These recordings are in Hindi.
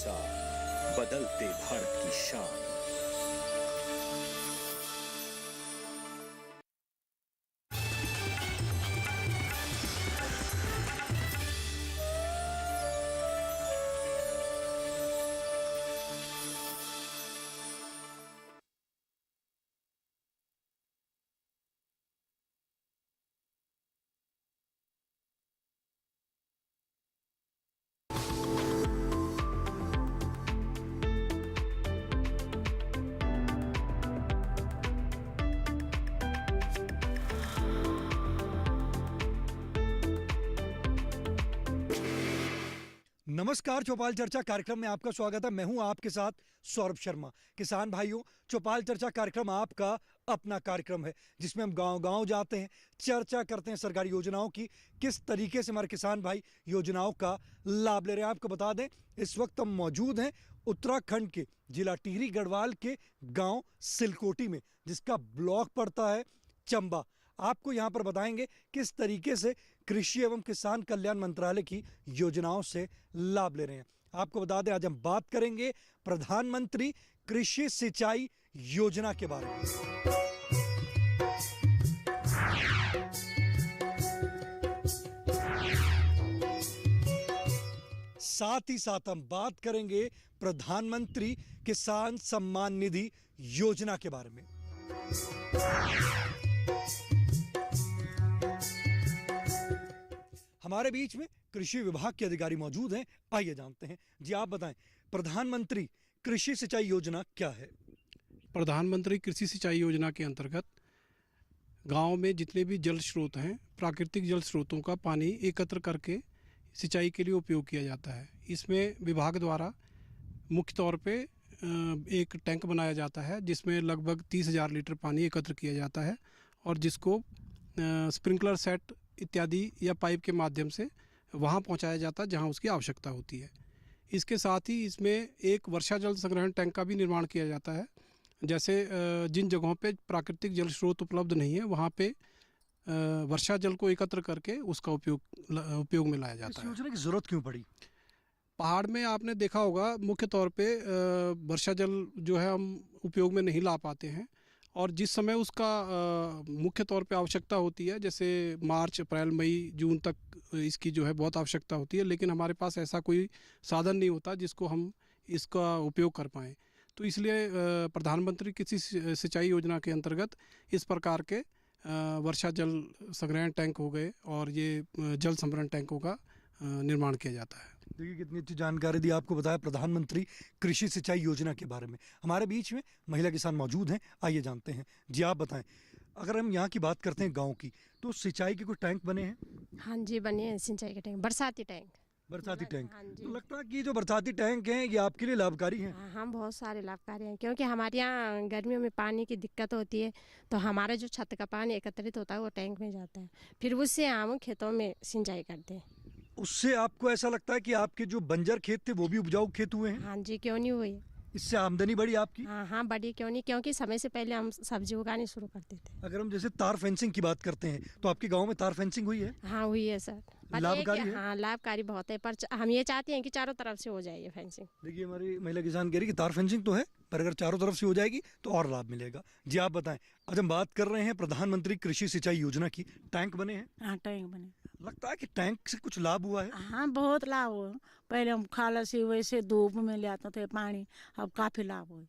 साथ बदलते भारत की शान। नमस्कार, चौपाल चर्चा कार्यक्रम में आपका स्वागत है। मैं हूं आपके साथ सौरभ शर्मा। किसान भाइयों, चौपाल चर्चा कार्यक्रम आपका अपना कार्यक्रम है जिसमें हम गांव-गांव जाते हैं, चर्चा करते हैं सरकारी योजनाओं की, किस तरीके से हमारे किसान भाई योजनाओं का लाभ ले रहे हैं। आपको बता दें, इस वक्त हम मौजूद हैं उत्तराखंड के जिला टिहरी गढ़वाल के गाँव सिलकोटी में, जिसका ब्लॉक पड़ता है चंबा। आपको यहाँ पर बताएंगे किस तरीके से कृषि एवं किसान कल्याण मंत्रालय की योजनाओं से लाभ ले रहे हैं। आपको बता दें, आज हम बात करेंगे प्रधानमंत्री कृषि सिंचाई योजना के बारे में। साथ ही साथ हम बात करेंगे प्रधानमंत्री किसान सम्मान निधि योजना के बारे में। हमारे बीच में कृषि विभाग के अधिकारी मौजूद हैं, आइए जानते हैं। जी आप बताएं, प्रधानमंत्री कृषि सिंचाई योजना क्या है? प्रधानमंत्री कृषि सिंचाई योजना के अंतर्गत गांव में जितने भी जल स्रोत हैं, प्राकृतिक जल स्रोतों का पानी एकत्र करके सिंचाई के लिए उपयोग किया जाता है। इसमें विभाग द्वारा मुख्य तौर पे एक टैंक बनाया जाता है जिसमें लगभग 30,000 लीटर पानी एकत्र किया जाता है और जिसको स्प्रिंकलर सेट इत्यादि या पाइप के माध्यम से वहाँ पहुँचाया जाता है जहाँ उसकी आवश्यकता होती है। इसके साथ ही इसमें एक वर्षा जल संग्रहण टैंक का भी निर्माण किया जाता है। जैसे जिन जगहों पे प्राकृतिक जल स्रोत उपलब्ध नहीं है वहाँ पे वर्षा जल को एकत्र करके उसका उपयोग में लाया जाता है। इस योजना की जरूरत क्यों पड़ी? पहाड़ में आपने देखा होगा मुख्य तौर पे वर्षा जल जो है हम उपयोग में नहीं ला पाते हैं और जिस समय उसका मुख्य तौर पे आवश्यकता होती है, जैसे मार्च, अप्रैल, मई, जून तक इसकी जो है बहुत आवश्यकता होती है, लेकिन हमारे पास ऐसा कोई साधन नहीं होता जिसको हम इसका उपयोग कर पाएँ। तो इसलिए प्रधानमंत्री कृषि सिंचाई योजना के अंतर्गत इस प्रकार के वर्षा जल संग्रहण टैंक हो गए और ये जल संभरण टैंकों का निर्माण किया जाता है। देखिए कितनी अच्छी जानकारी दी। आपको बताया प्रधानमंत्री कृषि सिंचाई योजना के बारे में। हमारे बीच में महिला किसान मौजूद हैं, आइए जानते हैं। जी आप बताएं, अगर हम यहाँ की बात करते हैं गांव की, तो सिंचाई के कुछ टैंक बने हैं? हाँ जी, बने हैं सिंचाई के टैंक, बरसाती टैंक। बरसाती टैंक। हाँ जी। तो लगता है कि जो बरसाती टैंक हैं ये आपके लिए लाभकारी हैं? हाँ, बहुत सारे लाभकारी हैं क्योंकि हमारे यहाँ गर्मियों में पानी की दिक्कत होती है, तो हमारा जो छत का पानी एकत्रित होता है वो टैंक में जाता है, फिर उससे हम खेतों में सिंचाई करते हैं। उससे आपको ऐसा लगता है कि आपके जो बंजर खेत थे वो भी उपजाऊ खेत हुए हैं? हाँ जी, क्यों नहीं हुई। इससे आमदनी बढ़ी आपकी? हाँ, बढ़ी क्यों नहीं, क्योंकि समय से पहले हम सब्जी उगानी शुरू करते थे। अगर हम जैसे तार फेंसिंग की बात करते हैं तो आपके गांव में तार फेंसिंग हुई है? हाँ, हुई है सर। लाभकारी है? हाँ, लाभकारी बहुत है, पर हम ये चाहते हैं कि चारों तरफ से हो जाए ये फेंसिंग। देखिए हमारी महिला किसान कह रही कि तार फेंसिंग तो है, पर अगर चारों तरफ से हो जाएगी तो और लाभ मिलेगा। जी आप बताएं, आज हम बात कर रहे हैं प्रधानमंत्री कृषि सिंचाई योजना की। टैंक बने हैं? हाँ, टैंक बने। लगता है कि टैंक से कुछ लाभ हुआ है? हाँ, बहुत लाभ हुआ। पहले हम खाला से वैसे धूप में ले आते थे पानी, अब काफी लाभ हुआ।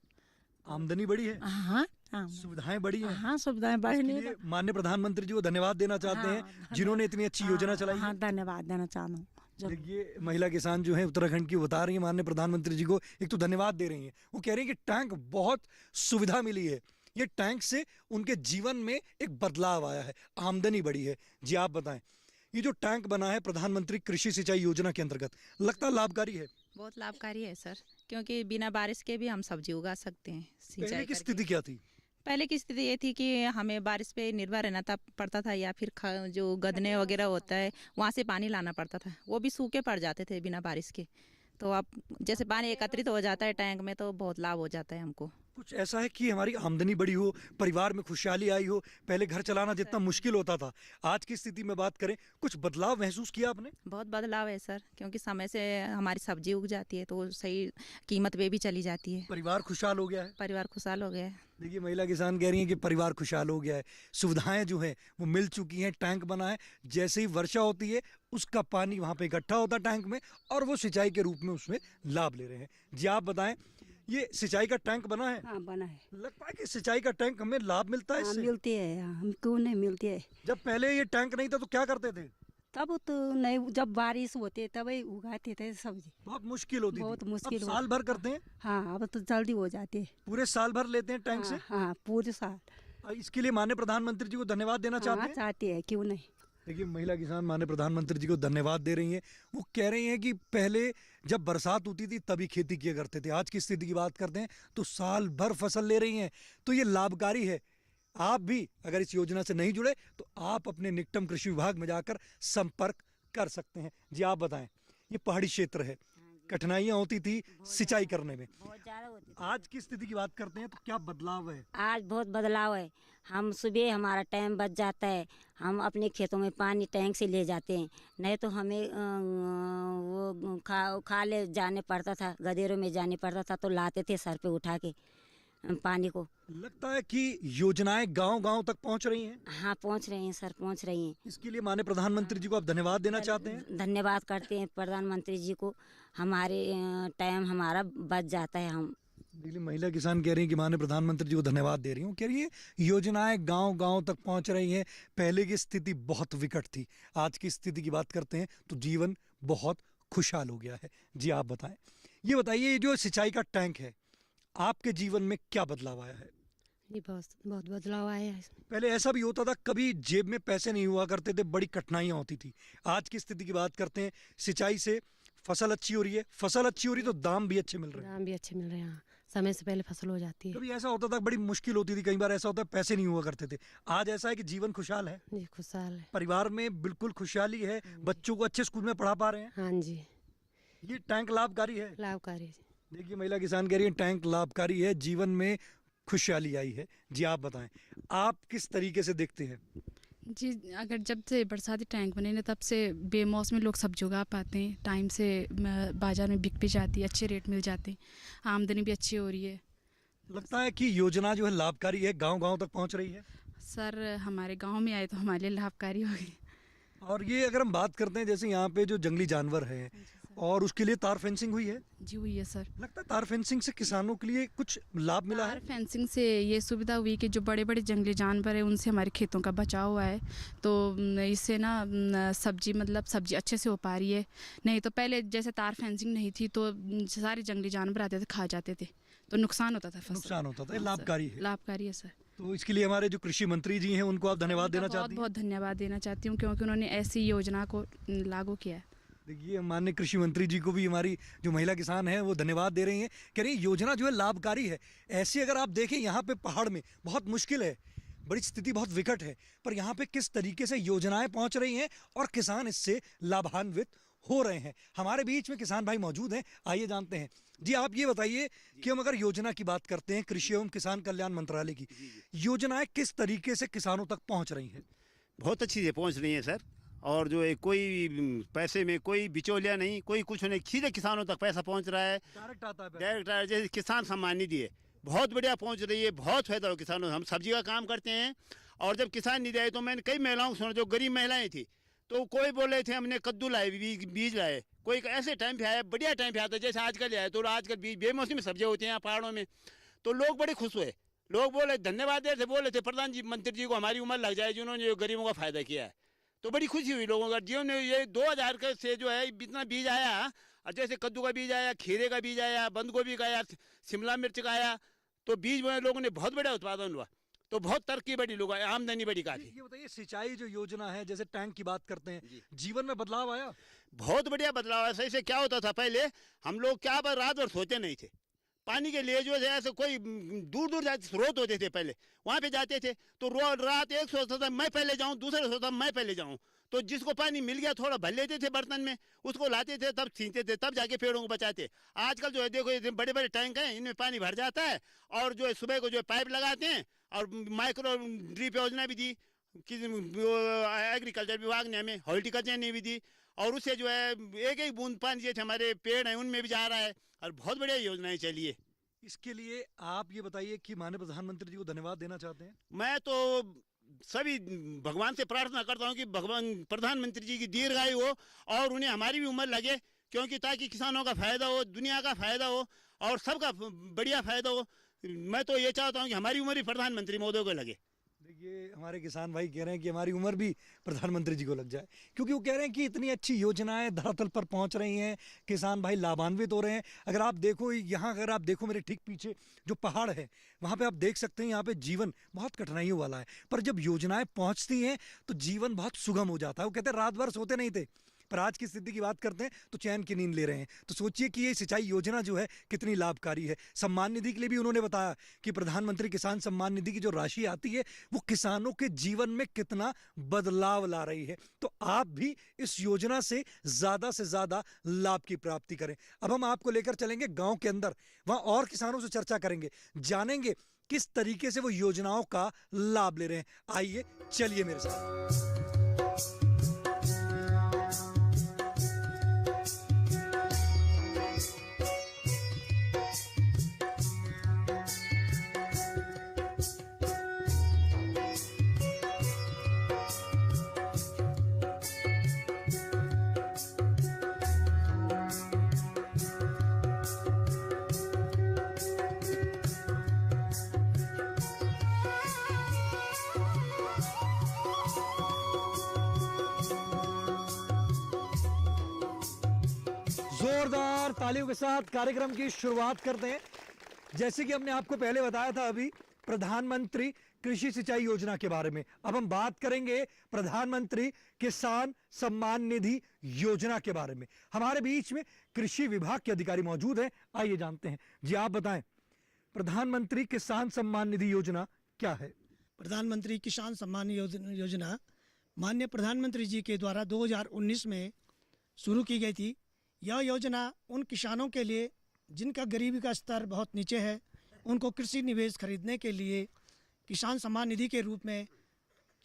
आमदनी बढ़ी है? हाँ, सुविधाएं बढ़ी हैं? हाँ, सुविधाएं बढ़ने। माननीय प्रधानमंत्री जी को धन्यवाद देना चाहते हैं जिन्होंने इतनी अच्छी योजना चलाई। हाँ, धन्यवाद देना चाहता हूँ। देखिए महिला किसान जो है उत्तराखंड की बता रही है, माननीय प्रधानमंत्री जी को एक तो धन्यवाद दे रही हैं। वो कह रही है कि टैंक बहुत सुविधा मिली है, ये टैंक से उनके जीवन में एक बदलाव आया है, आमदनी बढ़ी है। जी आप बताएं, ये जो टैंक बना है प्रधानमंत्री कृषि सिंचाई योजना के अंतर्गत, लगता लाभकारी है? बहुत लाभकारी है सर, क्योंकि बिना बारिश के भी हम सब्जी उगा सकते हैं। पहले की स्थिति क्या थी? पहले की स्थिति ये थी कि हमें बारिश पे निर्भर रहना पड़ता था या फिर जो गदने वगैरह होता है वहाँ से पानी लाना पड़ता था, वो भी सूखे पड़ जाते थे बिना बारिश के। तो अब जैसे पानी एकत्रित हो जाता है टैंक में तो बहुत लाभ हो जाता है हमको। कुछ ऐसा है कि हमारी आमदनी बढ़ी हो, परिवार में खुशहाली आई हो, पहले घर चलाना जितना मुश्किल होता था, आज की स्थिति में बात करें, कुछ बदलाव महसूस किया आपने? बहुत बदलाव है सर, क्योंकि समय से हमारी सब्जी उग जाती है तो सही कीमत पे भी चली जाती है। परिवार खुशहाल हो गया है। परिवार खुशहाल हो गया है। देखिए, महिला किसान कह रही हैं कि परिवार खुशहाल हो गया है, सुविधाएं जो हैं वो मिल चुकी हैं, टैंक बना है, जैसे ही वर्षा होती है उसका पानी वहाँ पे इकट्ठा होता है टैंक में और वो सिंचाई के रूप में उसमें लाभ ले रहे हैं। जी आप बताएं, ये सिंचाई का टैंक बना है? हाँ बना है। लगता है कि सिंचाई का टैंक हमें लाभ मिलता है हाँ इससे? मिलती है, हम क्यों नहीं मिलती है। जब पहले ये टैंक नहीं था तो क्या करते थे? तब तो नहीं, जब बारिश होती तब ही उगाते थे सब्जी। बहुत मुश्किल होती बहुत थी। मुश्किल अब साल भर करते हैं? हाँ अब तो जल्दी हो जाती है। पूरे साल भर लेते हैं टैंक से? हाँ पूरे साल। इसके लिए माननीय प्रधानमंत्री जी को धन्यवाद देना चाहते हाँ हैं? चाहती है, क्यों नहीं। देखिए, महिला किसान माननीय प्रधानमंत्री जी को धन्यवाद दे रही हैं। वो कह रही हैं कि पहले जब बरसात होती थी तभी खेती किया करते थे, आज की स्थिति की बात करते हैं तो साल भर फसल ले रही हैं, तो ये लाभकारी है। आप भी अगर इस योजना से नहीं जुड़े तो आप अपने निकटम कृषि विभाग में जाकर संपर्क कर सकते हैं। जी आप बताएं, ये पहाड़ी क्षेत्र है, कठिनाइयाँ होती थी सिंचाई करने में, बहुत ज़्यादा होती थी। आज की स्थिति की बात करते हैं तो क्या बदलाव है? आज बहुत बदलाव है। हम सुबह हमारा टाइम बच जाता है, हम अपने खेतों में पानी टैंक से ले जाते हैं, नहीं तो हमें वो खा ले जाने पड़ता था, गधेरों में जाने पड़ता था, तो लाते थे सर पे उठा के पानी को। लगता है कि योजनाएं गांव-गांव तक पहुंच रही हैं? हाँ पहुंच रही हैं सर, पहुंच रही हैं। इसके लिए माननीय प्रधानमंत्री जी को आप धन्यवाद देना चाहते हैं? धन्यवाद करते हैं प्रधानमंत्री जी को, हमारे टाइम हमारा बच जाता है। हम देखिए, महिला किसान कह रही हैं कि माननीय प्रधानमंत्री जी को धन्यवाद दे रही हूँ। कह रही है योजनाएं गांव-गांव तक पहुंच रही हैं। पहले की स्थिति बहुत विकट थी, आज की स्थिति की बात करते हैं तो जीवन बहुत खुशहाल हो गया है। जी आप बताएं, ये बताइए, ये जो सिंचाई का टैंक है, आपके जीवन में क्या बदलाव आया है? जी बहुत बदलाव आया है इसमें। पहले ऐसा भी होता था, कभी जेब में पैसे नहीं हुआ करते थे, बड़ी कठिनाइयाँ होती थी। आज की स्थिति की बात करते हैं, सिंचाई से फसल अच्छी हो रही है, फसल अच्छी हो रही है तो दाम भी अच्छे मिल रहे हैं। दाम भी अच्छे मिल रहे हैं, हाँ, समय से पहले फसल हो जाती है। कभी ऐसा होता था बड़ी मुश्किल होती थी, कई बार ऐसा होता है पैसे नहीं हुआ करते थे। आज ऐसा है कि जीवन खुशहाल है, जी खुशहाल है। परिवार में बिल्कुल खुशहाली है, बच्चों को अच्छे स्कूल में पढ़ा पा रहे हैं। हाँ जी, ये टैंक लाभकारी है। लाभकारी है। देखिए, महिला किसान कह रही है टैंक लाभकारी है, जीवन में खुशहाली आई है। जी आप बताएं, आप किस तरीके से देखते हैं? जी, अगर जब से बरसाती टैंक बने ना तब से बेमौसमी लोग सब्जी उगा पाते हैं, टाइम से बाज़ार में बिक भी जाती है, अच्छे रेट मिल जाते हैं, आमदनी भी अच्छी हो रही है। लगता है कि योजना जो है लाभकारी है, गांव-गांव तक पहुंच रही है। सर हमारे गांव में आए तो हमारे लिए लाभकारी होगी। और ये अगर हम बात करते हैं, जैसे यहाँ पे जो जंगली जानवर है और उसके लिए तार फेंसिंग हुई है, जी हुई है सर। लगता है तार फेंसिंग से किसानों के लिए कुछ लाभ मिला है? तार फेंसिंग से ये सुविधा हुई कि जो बड़े बड़े जंगली जानवर है उनसे हमारे खेतों का बचाव हुआ है, तो इससे ना सब्जी अच्छे से हो पा रही है। नहीं तो पहले जैसे तार फेंसिंग नहीं थी तो सारे जंगली जानवर आते थे, खा जाते थे, तो नुकसान होता था, नुकसान होता था। हाँ, लाभकारी है। लाभकारी है सर। तो इसके लिए हमारे जो कृषि मंत्री जी हैं उनको आप धन्यवाद देना चाहती बहुत हैं? बहुत धन्यवाद देना चाहती हूँ, क्योंकि उन्होंने ऐसी योजना को लागू किया है। देखिए, माननीय कृषि मंत्री जी को भी हमारी जो महिला किसान है वो धन्यवाद दे रही हैं। कह रही योजना जो है लाभकारी है। ऐसी अगर आप देखें, यहाँ पे पहाड़ में बहुत मुश्किल है, बड़ी स्थिति बहुत विकट है, पर यहाँ पे किस तरीके से योजनाएं पहुँच रही हैं और किसान इससे लाभान्वित हो रहे हैं। हमारे बीच में किसान भाई मौजूद हैं, आइए जानते हैं। जी आप ये बताइए कि हम अगर योजना की बात करते हैं, कृषि एवं किसान कल्याण मंत्रालय की योजनाएं किस तरीके से किसानों तक पहुँच रही हैं? बहुत अच्छी से पहुंच रही हैं सर, और जो है कोई पैसे में कोई बिचौलिया नहीं, कोई कुछ नहीं, सीधे किसानों तक पैसा पहुंच रहा है, डायरेक्ट आता है पैसा। डायरेक्ट। जैसे किसान सम्मान निधि है, बहुत बढ़िया पहुंच रही है, बहुत फायदा हो किसानों। हम सब्जी का काम करते हैं, और जब किसान निधि आए तो मैंने कई महिलाओं को सुना, जो गरीब महिलाएं थी, तो कोई बोल रहे थे हमने कद्दू लाए, बीज लाए, कोई ऐसे टाइम पे आया, बढ़िया टाइम पे आता, जैसे आजकल आया, तो आजकल बीज बेमौसमी सब्जियां होती हैं पहाड़ों में, तो लोग बड़े खुश हुए। लोग बोले धन्यवाद दे थे, बोले थे प्रधानमंत्री जी को हमारी उम्र लग जाए जिन्होंने गरीबों का फायदा किया है। तो बड़ी खुशी हुई लोगों का जीवन में। ये 2000 से जो है इतना बीज आया, और जैसे कद्दू का बीज आया, खीरे का बीज आया, बंद गोभी का आया, शिमला मिर्च का आया, तो बीज में लोगों ने बहुत बड़ा उत्पादन हुआ, तो बहुत तरक्की बढ़ी, लोग आमदनी बढ़ी काफी। ये बताइए, सिंचाई जो योजना है, जैसे टैंक की बात करते हैं, जीवन में बदलाव आया? बहुत बढ़िया बदलाव है। सही से क्या होता था, पहले हम लोग क्या रात भर सोते नहीं थे, पानी के लिए जो है ऐसे कोई दूर दूर जाते स्रोत होते थे, पहले वहाँ पे जाते थे, तो रात एक सोचता था मैं पहले जाऊँ, दूसरा सोचता मैं पहले जाऊँ, तो जिसको पानी मिल गया थोड़ा भर लेते थे बर्तन में, उसको लाते थे, तब छीनते थे, तब जाके पेड़ों को बचाते। आजकल जो है देखो ये बड़े बड़े टैंक हैं, इनमें पानी भर जाता है और जो है सुबह को जो है पाइप लगाते हैं। और माइक्रो ड्रिप योजना भी दी, एग्रीकल्चर विभाग ने हमें, हॉर्टिकल्चर ने भी दी, और उससे जो है एक एक बूंद पानी जैसे हमारे पेड़ हैं उनमें भी जा रहा है, और बहुत बढ़िया योजनाएं चली है। इसके लिए आप ये बताइए कि माननीय प्रधानमंत्री जी को धन्यवाद देना चाहते हैं? मैं तो सभी भगवान से प्रार्थना करता हूँ कि भगवान प्रधानमंत्री जी की दीर्घायु हो और उन्हें हमारी भी उम्र लगे, क्योंकि ताकि किसानों का फायदा हो, दुनिया का फायदा हो और सबका बढ़िया फायदा हो। मैं तो ये चाहता हूँ कि हमारी उम्र भी प्रधानमंत्री महोदय को लगे। देखिए हमारे किसान भाई कह रहे हैं कि हमारी उम्र भी प्रधानमंत्री जी को लग जाए, क्योंकि वो कह रहे हैं कि इतनी अच्छी योजनाएं धरातल पर पहुंच रही हैं, किसान भाई लाभान्वित हो रहे हैं। अगर आप देखो यहाँ, अगर आप देखो मेरे ठीक पीछे जो पहाड़ है वहाँ पे आप देख सकते हैं, यहाँ पे जीवन बहुत कठिनाइयों वाला है, पर जब योजनाएं पहुँचती हैं तो जीवन बहुत सुगम हो जाता है। वो कहते हैं रात भर सोते नहीं थे, पर आज की स्थिति की बात करते हैं तो चैन की नींद ले रहे हैं। तो सोचिए कि ये सिंचाई योजना जो है कितनी लाभकारी है। सम्मान निधि के लिए भी उन्होंने बताया कि प्रधानमंत्री किसान सम्मान निधि की जो राशि आती है वो किसानों के जीवन में कितना बदलाव ला रही है। तो आप भी इस योजना से ज़्यादा लाभ की प्राप्ति करें। अब हम आपको लेकर चलेंगे गाँव के अंदर, वहाँ और किसानों से चर्चा करेंगे, जानेंगे किस तरीके से वो योजनाओं का लाभ ले रहे हैं। आइए चलिए मेरे साथ। जोरदार तालियों के साथ कार्यक्रम की शुरुआत करते हैं। जैसे कि हमने आपको पहले बताया था अभी प्रधानमंत्री कृषि सिंचाई योजना के बारे में, अब हम बात करेंगे प्रधानमंत्री किसान सम्मान निधि योजना के बारे में। हमारे बीच में कृषि विभाग के अधिकारी मौजूद हैं, आइए जानते हैं। जी आप बताएं, प्रधानमंत्री किसान सम्मान निधि योजना क्या है? प्रधानमंत्री किसान सम्मान योजना माननीय प्रधानमंत्री जी के द्वारा 2019 में शुरू की गई थी। यह योजना उन किसानों के लिए जिनका गरीबी का स्तर बहुत नीचे है, उनको कृषि निवेश खरीदने के लिए किसान सम्मान निधि के रूप में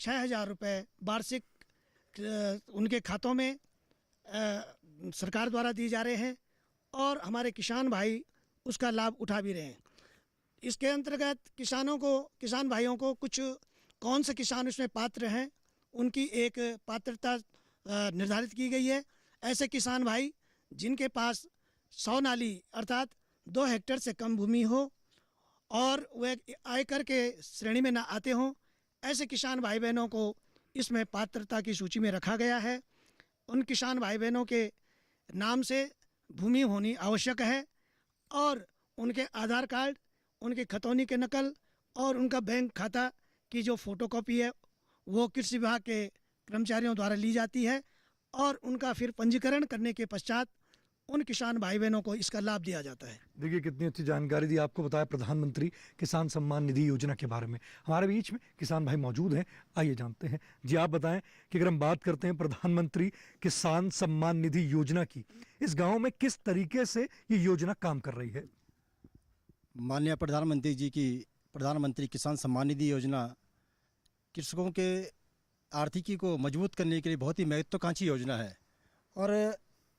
6,000 रुपये वार्षिक उनके खातों में सरकार द्वारा दिए जा रहे हैं और हमारे किसान भाई उसका लाभ उठा भी रहे हैं। इसके अंतर्गत किसान भाइयों को कुछ कौन से किसान उसमें पात्र हैं, उनकी एक पात्रता निर्धारित की गई है। ऐसे किसान भाई जिनके पास 100 नाली अर्थात 2 हेक्टेयर से कम भूमि हो और वे आयकर के श्रेणी में न आते हों, ऐसे किसान भाई बहनों को इसमें पात्रता की सूची में रखा गया है। उन किसान भाई बहनों के नाम से भूमि होनी आवश्यक है और उनके आधार कार्ड, उनके खतौनी के नकल और उनका बैंक खाता की जो फोटोकॉपी है वो कृषि विभाग के कर्मचारियों द्वारा ली जाती है और उनका फिर पंजीकरण करने के पश्चात उन किसान भाई बहनों को इसका लाभ दिया जाता है। देखिए कितनी अच्छी जानकारी दी आपको, बताया प्रधानमंत्री किसान सम्मान निधि योजना के बारे में। हमारे बीच में किसान भाई मौजूद हैं, आइए जानते हैं। जी आप बताएं कि अगर हम बात करते हैं प्रधानमंत्री किसान सम्मान निधि योजना की, इस गांव में किस तरीके से ये योजना काम कर रही है? माननीय प्रधानमंत्री जी की प्रधानमंत्री किसान सम्मान निधि योजना कृषकों के आर्थिकी को मजबूत करने के लिए बहुत ही महत्वाकांक्षी योजना है और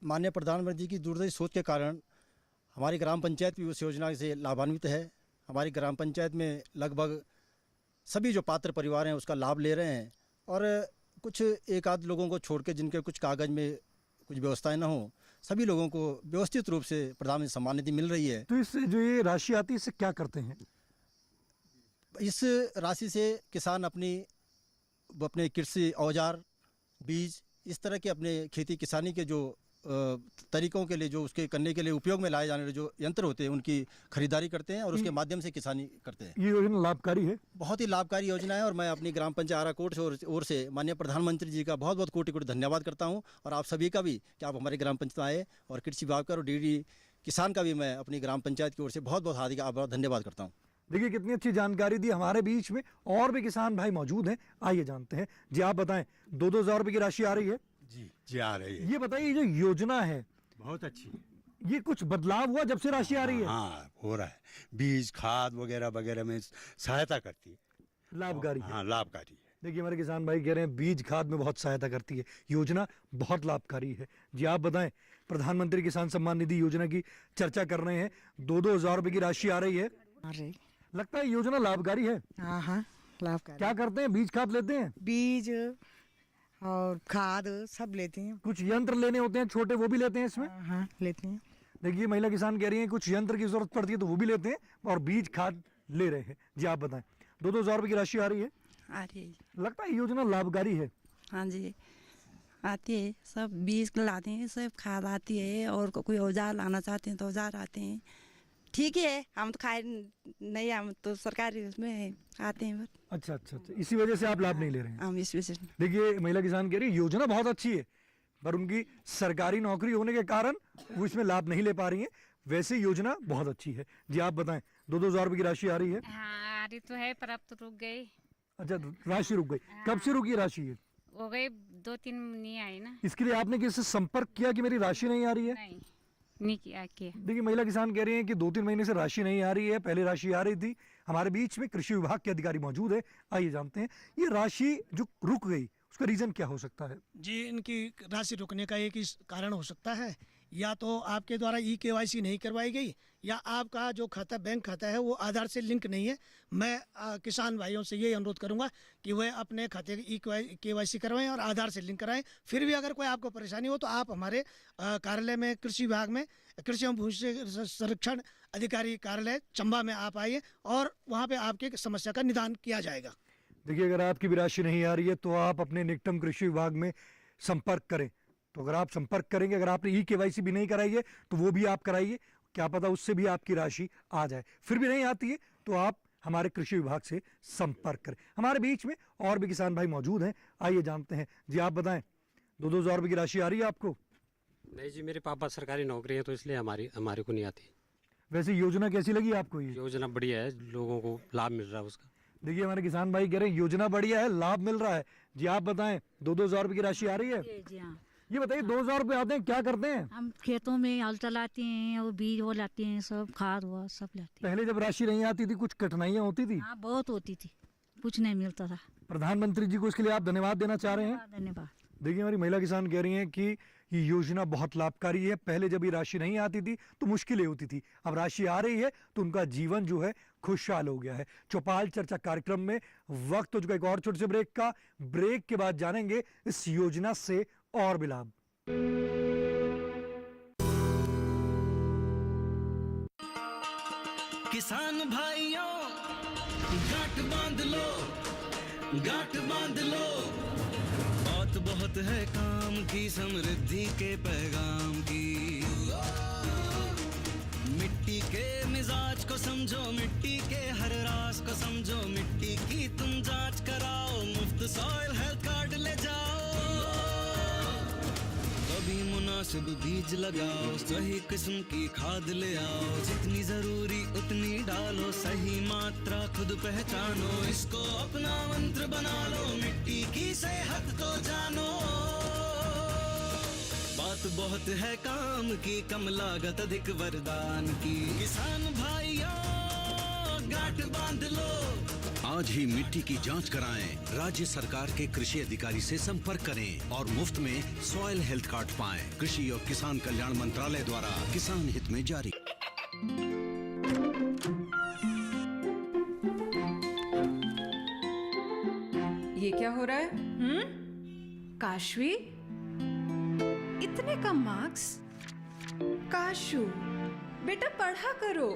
माननीय प्रधानमंत्री की दूरदर्शी सोच के कारण हमारी ग्राम पंचायत भी उस योजना से लाभान्वित है। हमारी ग्राम पंचायत में लगभग सभी जो पात्र परिवार हैं उसका लाभ ले रहे हैं और कुछ एक आध लोगों को छोड़ के जिनके कुछ कागज़ में कुछ व्यवस्थाएं ना हो, सभी लोगों को व्यवस्थित रूप से प्रधानमंत्री सम्मान निधि मिल रही है। तो इससे जो ये राशि आती है इससे क्या करते हैं? इस राशि से किसान अपने कृषि औजार, बीज, इस तरह के अपने खेती किसानी के जो तरीकों के लिए, जो उसके करने के लिए उपयोग में लाए जाने वाले जो यंत्र होते हैं उनकी खरीदारी करते हैं और उसके माध्यम से किसानी करते हैं। ये योजना लाभकारी है, बहुत ही लाभकारी योजना है और मैं अपनी ग्राम पंचायत आराकोट से ओर से माननीय प्रधानमंत्री जी का बहुत बहुत कोटि धन्यवाद करता हूं और आप सभी का भी कि आप हमारे ग्राम पंचायत आए और कृषि विभाग का और DD किसान का भी मैं अपनी ग्राम पंचायत की ओर से बहुत बहुत हार्दिक आभार धन्यवाद करता हूँ। देखिए कितनी अच्छी जानकारी दी। हमारे बीच में और भी किसान भाई मौजूद हैं, आइए जानते हैं। जी आप बताएं, 2-2 हज़ार रुपए की राशि आ रही है? जी आ रही है। ये बताइए, ये जो योजना है बहुत अच्छी है। ये कुछ बदलाव हुआ जब से राशि आ रही है? हाँ हो रहा है, बीज खाद वगैरह वगैरह में सहायता करती है, लाभकारी है। हाँ लाभकारी है। देखिए हमारे किसान भाई कह रहे हैं बीज खाद में बहुत सहायता करती है, योजना बहुत लाभकारी है। जी आप बताएं, प्रधानमंत्री किसान सम्मान निधि योजना की चर्चा कर रहे हैं, 2-2 हज़ार रुपए की राशि आ रही है। लगता है योजना लाभकारी है? हाँ लाभकारी। क्या करते हैं, बीज खाद लेते हैं? बीज और खाद सब लेते हैं। कुछ यंत्र लेने होते हैं छोटे, वो भी लेते हैं इसमें? हाँ लेते हैं। देखिए महिला किसान कह रही हैं कुछ यंत्र की जरूरत पड़ती है तो वो भी लेते हैं, और बीज खाद ले रहे हैं। जी आप बताएं, 2-2 हज़ार रुपए की राशि आ रही है? आ रही है। लगता है योजना लाभकारी है? हाँ जी आती है, सब बीज लाते हैं, सब खाद आती है, और कोई औजार लाना चाहते हैं तो औजार आते हैं। ठीक है, हम तो खाए नहीं, हम तो सरकारी उसमें आते हैं। अच्छा, इसी वजह से आप लाभ नहीं ले रहे हैं? हम इस वजह से। देखिए महिला किसान कह रही है योजना बहुत अच्छी है, पर उनकी सरकारी नौकरी होने के कारण वो इसमें लाभ नहीं ले पा रही है। वैसे योजना बहुत अच्छी है। जी आप बताएं, 2-2 हज़ार रुपए की राशि आ रही है? हाँ आ रही तो है, पर अब तो रुक गई। अच्छा, राशि रुक गई। कब से रुकी राशि है? हो गई 2-3 नहीं आई ना। इसके लिए आपने किसी से संपर्क किया कि मेरी राशि नहीं आ रही है? नहीं किया। देखिए महिला किसान कह रही हैं कि 2-3 महीने से राशि नहीं आ रही है, पहले राशि आ रही थी। हमारे बीच में कृषि विभाग के अधिकारी मौजूद है, आइए जानते हैं ये राशि जो रुक गई उसका रीजन क्या हो सकता है? जी इनकी राशि रुकने का एक ही कारण हो सकता है, या तो आपके द्वारा KYC नहीं करवाई गई, या आपका जो खाता बैंक खाता है वो आधार से लिंक नहीं है। मैं किसान भाइयों से ये अनुरोध करूंगा कि वह अपने खाते की KYC करवाएं और आधार से लिंक कराएं। फिर भी अगर कोई आपको परेशानी हो तो आप हमारे कार्यालय में, कृषि विभाग में, कृषि एवं भूमि संरक्षण अधिकारी कार्यालय चंबा में आप आइए और वहाँ पे आपकी समस्या का निदान किया जाएगा। देखिए अगर आपकी भी राशि नहीं आ रही है तो आप अपने निकटतम कृषि विभाग में संपर्क करें। तो अगर आप संपर्क करेंगे, अगर आपने KYC भी नहीं कराई है तो वो भी आप कराइए, क्या पता उससे भी आपकी राशि आ जाए। फिर भी नहीं आती है तो आप हमारे कृषि विभाग से संपर्क करें। हमारे बीच में और भी किसान भाई मौजूद हैं, आइए जानते हैं। जी आप बताएं, 2-2 हज़ार रुपए की राशि आ रही है आपको? नहीं जी, मेरे पापा सरकारी नौकरी है तो इसलिए हमारे को नहीं आती। वैसे योजना कैसी लगी आपको? ये योजना बढ़िया है, लोगों को लाभ मिल रहा है उसका। देखिए हमारे किसान भाई कह रहे हैं योजना बढ़िया है, लाभ मिल रहा है। जी आप बताएं, 2-2 हज़ार रुपए की राशि आ रही है? जी हाँ। ये बताइए 2 हज़ार रुपए आते हैं, क्या करते हैं? हम खेतों में हल चलाते हैं और बीज वो लाते हैं, सब खाद हुआ सब लाते हैं। पहले जब राशि नहीं आती थी कुछ कठिनाइयाँ होती थी? हाँ बहुत होती थी, कुछ नहीं मिलता था। प्रधानमंत्री जी को इसके लिए आप धन्यवाद देना चाह रहे हैं? धन्यवाद। देखिए हमारी महिला किसान कह रही हैं कि ये योजना बहुत लाभकारी है। पहले जब ये राशि नहीं आती थी तो मुश्किलें होती थी, अब राशि आ रही है तो उनका जीवन जो है खुशहाल हो गया है। चौपाल चर्चा कार्यक्रम में वक्त हो चुका एक और छोटे से ब्रेक का। ब्रेक के बाद जानेंगे इस योजना से और भी लाभ। किसान भाइयों गांठ बांध लो, गांठ बांध लो, बात बहुत है काम की, समृद्धि के पैगाम की। मिट्टी के मिजाज को समझो, मिट्टी के हर राज को समझो, मिट्टी की तुम जांच कराओ, मुफ्त सॉइल हेल्थ कार्ड ले जाओ। कभी मुनासिब बीज लगाओ, सही किस्म की खाद ले आओ, जितनी जरूरी उतनी डालो, सही मात्रा खुद पहचानो, इसको अपना मंत्र बना लो, मिट्टी की सेहत को जानो। बात बहुत है काम की, कम लागत अधिक वरदान की। किसान भाइयों गांठ बांध लो, आज ही मिट्टी की जांच कराएं। राज्य सरकार के कृषि अधिकारी से संपर्क करें और मुफ्त में सॉइल हेल्थ कार्ड पाएं। कृषि और किसान कल्याण मंत्रालय द्वारा किसान हित में जारी। ये क्या हो रहा है? काशवी, इतने कम मार्क्स? काशू बेटा पढ़ा करो,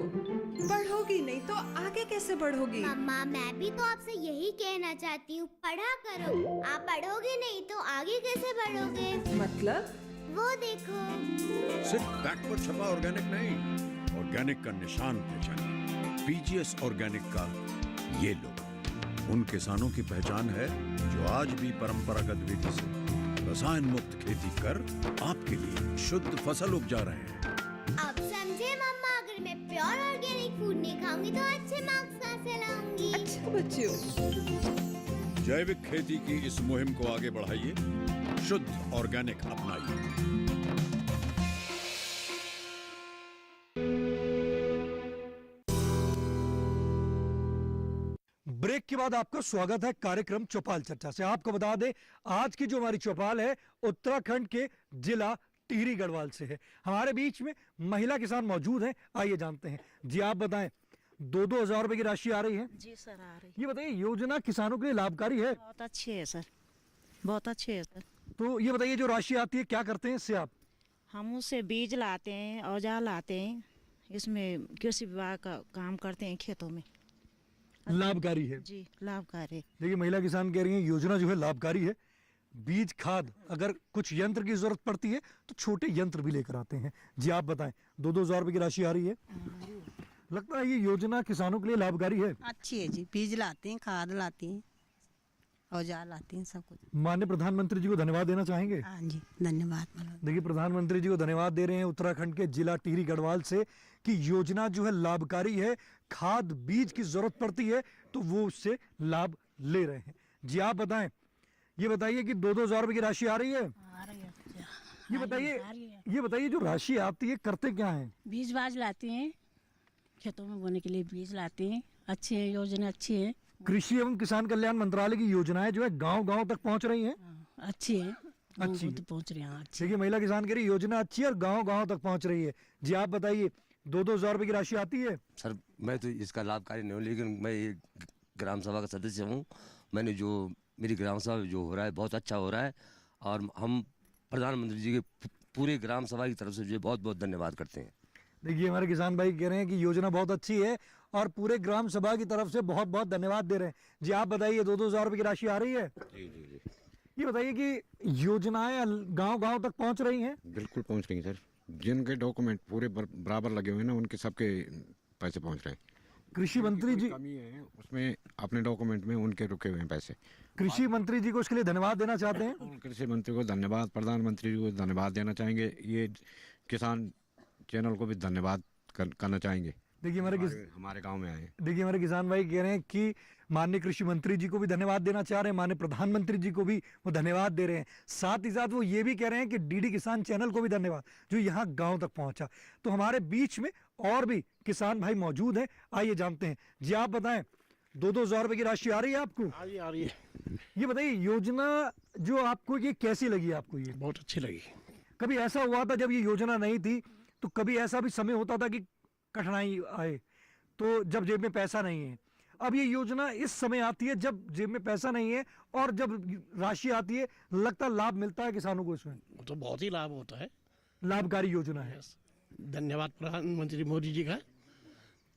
पढ़ोगी नहीं तो आगे कैसे बढ़ोगी? मम्मा मैं भी तो आपसे यही कहना चाहती हूँ, पढ़ा करो। आप पढ़ोगे नहीं तो आगे कैसे बढ़ोगे? मतलब? वो देखो, सिर्फ बैक पर छपा ऑर्गेनिक नहीं, ऑर्गेनिक का निशान पहचानिए। PGS ऑर्गेनिक का ये लोग उन किसानों की पहचान है जो आज भी परंपरागत विधि से रसायन मुक्त खेती कर आपके लिए शुद्ध फसल उपजा रहे हैं। अब समझे मम्मा अगर मैं प्योर ऑर्गेनिक फूड नहीं खाऊंगी तो अच्छे मार्क्स कहाँ से लाऊंगी? अच्छा बच्चों, जैविक खेती की इस मुहिम को आगे बढ़ाइए, शुद्ध ऑर्गेनिक अपनाइए। ब्रेक के बाद आपका स्वागत है कार्यक्रम चौपाल चर्चा से। आपको बता दें आज की जो हमारी चौपाल है उत्तराखंड के जिला टिहरी गढ़वाल से है। हमारे बीच में महिला किसान मौजूद हैं, आइए जानते हैं। जी आप बताएं, 2-2 हज़ार रुपए की राशि आ रही है? जी सर आ रही। ये बताइए योजना किसानों के लिए लाभकारी है? बहुत अच्छी है सर, बहुत अच्छी है सर। तो ये बताइए जो राशि आती है क्या करते हैं इससे आप? हम उससे बीज लाते हैं, औजार लाते हैं, इसमें कृषि विभाग का काम करते हैं खेतों में। लाभकारी है जी लाभकारी। देखिए महिला किसान कह रही है योजना जो है लाभकारी है। बीज खाद अगर कुछ यंत्र की जरूरत पड़ती है तो छोटे यंत्र भी लेकर आते हैं। जी आप बताएं, 2-2 हज़ार रुपए की राशि आ रही है, लगता है ये योजना किसानों के लिए लाभकारी है? अच्छी है जी, बीज लाते हैं, खाद लाते हैं, औजार लाते हैं, सब कुछ। माननीय प्रधानमंत्री जी को धन्यवाद देना चाहेंगे? हाँ जी धन्यवाद। देखिए प्रधानमंत्री जी को धन्यवाद दे रहे हैं उत्तराखंड के जिला टिहरी गढ़वाल से कि योजना जो है लाभकारी है। खाद बीज की जरूरत पड़ती है तो वो उससे लाभ ले रहे हैं। जी आप बताएं, ये बताइए कि 2-2 हज़ार रुपए की राशि आ रही है? ये बताइए जो राशि आती है करते क्या है? बीज बाज लाते हैं, खेतों में बोने के लिए बीज लाते हैं। अच्छी है योजना, अच्छी है। कृषि एवं किसान कल्याण मंत्रालय की योजनाएं जो है गांव-गांव तक पहुंच रही हैं। अच्छी है, अच्छी तो पहुंच रही है। देखिए महिला किसान कह रही योजना अच्छी है और गांव-गांव तक पहुंच रही है। जी आप बताइए 2-2 हज़ार रुपए की राशि आती है? सर मैं तो इसका लाभकारी नहीं हूँ, लेकिन मैं एक ग्राम सभा का सदस्य हूँ। मैंने जो मेरी ग्राम सभा जो हो रहा है बहुत अच्छा हो रहा है और हम प्रधानमंत्री जी के पूरे ग्राम सभा की तरफ से जो बहुत बहुत धन्यवाद करते हैं। देखिए हमारे किसान भाई कह रहे हैं कि योजना बहुत अच्छी है और पूरे ग्राम सभा की तरफ से बहुत बहुत धन्यवाद दे रहे हैं। जी आप बताइए 2-2 हज़ार रुपए की राशि आ रही है? जी। ये बताइए कि योजनाएं गांव-गांव तक पहुंच रही हैं? बिल्कुल पहुंच रही हैं सर। जिनके डॉक्यूमेंट पूरे बराबर लगे हुए हैं ना उनके सबके पैसे पहुंच रहे हैं। कृषि मंत्री जी कमी है उसमें अपने डॉक्यूमेंट में उनके रुके हुए हैं पैसे। कृषि मंत्री जी को इसके लिए धन्यवाद देना चाहते हैं? कृषि मंत्री को धन्यवाद, प्रधानमंत्री जी को धन्यवाद देना चाहेंगे। ये किसान चैनल को भी धन्यवाद करना चाहेंगे। देखिए हमारे गांव में आए। देखिए हमारे किसान भाई कह रहे हैं कि माननीय कृषि मंत्री जी को भी धन्यवाद देना चाह रहे हैं, माननीय प्रधानमंत्री जी को भी वो धन्यवाद दे रहे हैं। साथ ही साथ वो ये भी कह रहे हैं कि डीडी किसान चैनल को भी धन्यवाद जो यहाँ गांव तक पहुंचा। तो हमारे बीच में और भी किसान भाई मौजूद हैं, आइए जानते हैं। जी आप बताएं, 2-2 हज़ार रुपए की राशि आ रही है आपको? आ रही है। ये बताइए योजना जो आपको ये कैसी लगी आपको? ये बहुत अच्छी लगी। कभी ऐसा हुआ था जब ये योजना नहीं थी तो कभी ऐसा भी समय होता था कि कठिनाई आए तो जब जेब में पैसा नहीं है? अब ये योजना इस समय आती है जब जेब में पैसा नहीं है और जब राशि आती है लगता लाभ मिलता है किसानों को इसमें? तो बहुत ही लाभ होता है, लाभकारी योजना है। धन्यवाद प्रधानमंत्री मोदी जी का।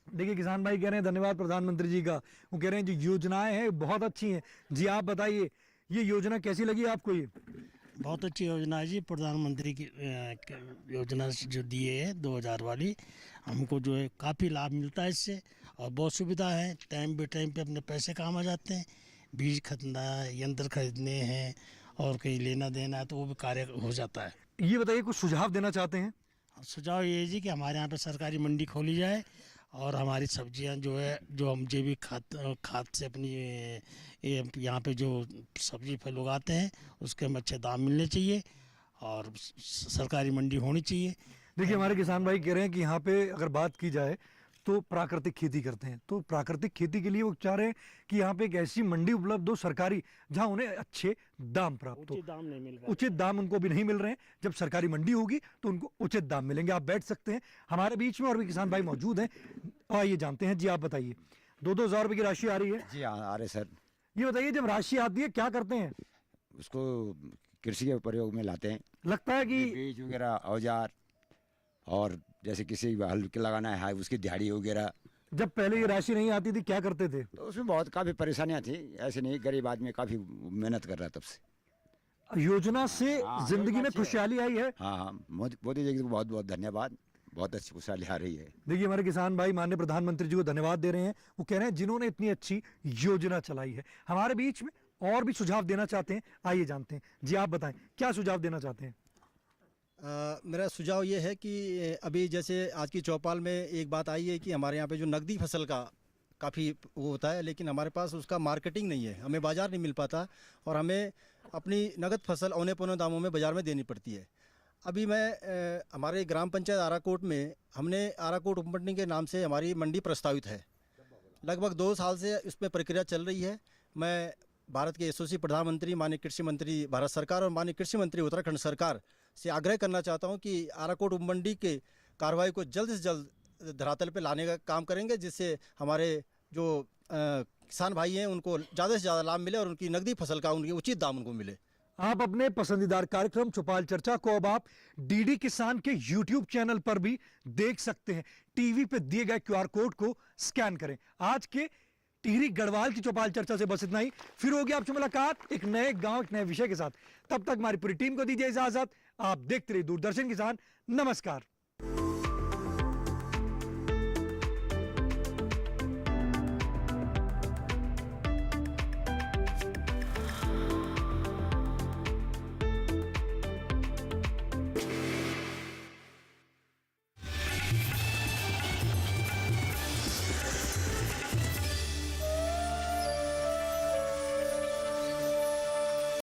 देखिए किसान भाई कह रहे हैं धन्यवाद प्रधानमंत्री जी का। वो कह रहे हैं जो योजनाएं हैं बहुत अच्छी हैं। जी आप बताइए ये योजना कैसी लगी आपको? ये बहुत अच्छी योजना है जी, प्रधानमंत्री की योजना जो दिए है 2000 वाली, हमको जो है काफ़ी लाभ मिलता है इससे और बहुत सुविधा है। टाइम पे अपने पैसे काम आ जाते हैं। बीज खरीदना है, यंत्र खरीदने हैं और कहीं लेना देना है तो वो भी कार्य हो जाता है। ये बताइए कुछ सुझाव देना चाहते हैं? सुझाव ये जी कि हमारे यहाँ पे सरकारी मंडी खोली जाए और हमारी सब्जियां जो है जो हम जैविक खाद से अपनी यहाँ पे जो सब्जी फल उगाते हैं उसके हमें अच्छे दाम मिलने चाहिए और सरकारी मंडी होनी चाहिए। देखिए हमारे किसान भाई कह रहे हैं कि यहाँ पे अगर बात की जाए तो प्राकृतिक खेती करते हैं, तो प्राकृतिक खेती के लिए वो चाह रहे हैं कि यहाँ पे एक ऐसी मंडी उपलब्ध हो सरकारी जहाँ उन्हें अच्छे दाम प्राप्त हो। दाम नहीं मिल रहा, उचित दाम उनको भी नहीं मिल रहे हैं। जब सरकारी मंडी होगी तो उनको उचित दाम मिलेंगे। आप बैठ सकते हैं, हमारे बीच में और भी किसान भाई मौजूद हैं, आइए जानते हैं। जी आप बताइए 2-2 हज़ार रुपए की राशि आ रही है? जी आ रहे सर। ये बताइए जब राशि आती है क्या करते हैं? उसको कृषि के प्रयोग में लाते हैं। लगता है कि बीज वगैरह औजार और जैसे किसी हल के लगाना है उसकी दिहाड़ी वगैरह। जब पहले ये राशि नहीं आती थी क्या करते थे? तो उसमें बहुत काफ़ी परेशानियां थी, ऐसे नहीं, गरीब आदमी काफ़ी मेहनत कर रहा तब से। योजना से जिंदगी में खुशहाली आई है। हाँ, मोदी जी को बहुत बहुत धन्यवाद, बहुत अच्छी खुशहाली आ रही है। देखिए हमारे किसान भाई माननीय प्रधानमंत्री जी को धन्यवाद दे रहे हैं। वो कह रहे हैं जिन्होंने इतनी अच्छी योजना चलाई है। हमारे बीच में और भी सुझाव देना चाहते हैं, आइए जानते हैं। जी आप बताएं क्या सुझाव देना चाहते हैं? मेरा सुझाव ये है कि अभी जैसे आज की चौपाल में एक बात आई है कि हमारे यहाँ पे जो नकदी फसल का काफ़ी वो होता है, लेकिन हमारे पास उसका मार्केटिंग नहीं है, हमें बाज़ार नहीं मिल पाता और हमें अपनी नगद फसल औने पौने दामों में बाज़ार में देनी पड़ती है। अभी मैं हमारे ग्राम पंचायत आराकोट में हमने आराकोट उपमंडल के नाम से हमारी मंडी प्रस्तावित है। लगभग 2 साल से इसमें प्रक्रिया चल रही है। मैं भारत के यशस्वी प्रधानमंत्री माननीय कृषि मंत्री भारत सरकार और माननीय कृषि मंत्री उत्तराखंड सरकार से आग्रह करना चाहता हूं कि आराकोट उपमंडी के कार्रवाई को जल्द से जल्द धरातल पे लाने का काम करेंगे, जिससे हमारे जो किसान भाई हैं उनको ज़्यादा से ज़्यादा लाभ मिले और उनकी नकदी फसल का उनके उचित दाम उनको मिले। आप अपने पसंदीदार कार्यक्रम चौपाल चर्चा को अब आप डीडी किसान के YouTube चैनल पर भी देख सकते हैं। टीवी पे दिए गए QR कोड को स्कैन करें। आज के टिहरी गढ़वाल की चौपाल चर्चा से बस इतना ही। फिर होगी आपसे मुलाकात एक नए गांव एक नए विषय के साथ। तब तक हमारी पूरी टीम को दीजिए इजाजत। आप देखते रहिए दूरदर्शन किसान। नमस्कार।